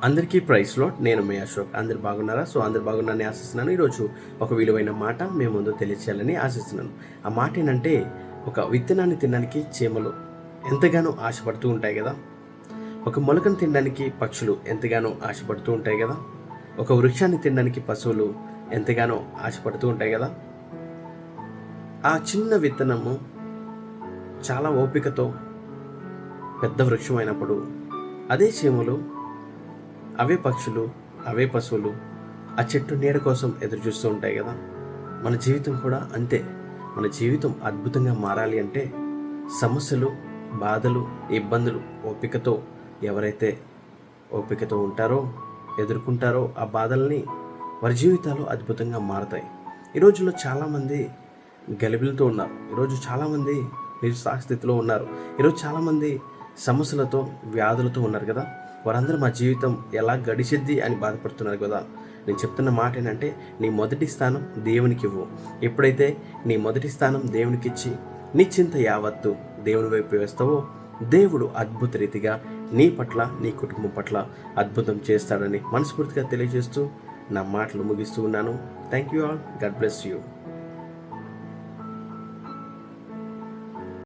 అందరికీ ప్రైస్ లో నేను మీ అశోక్. అందరు బాగున్నారా? అందరు బాగున్నారని ఆశిస్తున్నాను. ఈరోజు ఒక విలువైన మాట మేము ముందు తెలియచేయాలని ఆశిస్తున్నాను. ఆ మాట ఏంటంటే, ఒక విత్తనాన్ని తినడానికి చీమలు ఎంతగానో ఆశపడుతూ ఉంటాయి కదా. ఒక మొలకను తినడానికి పక్షులు ఎంతగానో ఆశపడుతూ ఉంటాయి కదా. ఒక వృక్షాన్ని తినడానికి పశువులు ఎంతగానో ఆశపడుతూ ఉంటాయి కదా. ఆ చిన్న విత్తనము చాలా ఓపికతో పెద్ద వృక్షం అయినప్పుడు అదే చీమలు, అవే పక్షులు, అవే పశువులు ఆ చెట్టు నీడ కోసం ఎదురు చూస్తూ ఉంటాయి కదా. మన జీవితం కూడా అంతే. మన జీవితం అద్భుతంగా మారాలి అంటే సమస్యలు, బాధలు, ఇబ్బందులు ఎవరైతే ఓపికతో ఉంటారో, ఎదుర్కొంటారో ఆ బాధల్ని, వారి జీవితాలు అద్భుతంగా మారతాయి. ఈ రోజుల్లో చాలామంది గలిబిలతో ఉన్నారు. ఈరోజు చాలామంది నిరుత్సాహ స్థితిలో ఉన్నారు. ఈరోజు చాలామంది సమస్యలతో, వ్యాధులతో ఉన్నారు కదా. వారందరూ మా జీవితం ఎలా గడిచిద్ది అని బాధపడుతున్నారు కదా. నేను చెప్తున్న మాట ఏంటంటే, నీ మొదటి స్థానం దేవునికి ఇవ్వు. ఎప్పుడైతే నీ మొదటి స్థానం దేవునికి ఇచ్చి నీ చింత యావత్తు దేవుని వైపు వేస్తావో, దేవుడు అద్భుత రీతిగా నీ పట్ల, నీ కుటుంబం పట్ల అద్భుతం చేస్తాడని మనస్ఫూర్తిగా తెలియజేస్తూ నా మాటలు ముగిస్తూ ఉన్నాను. Thank you all. God bless you.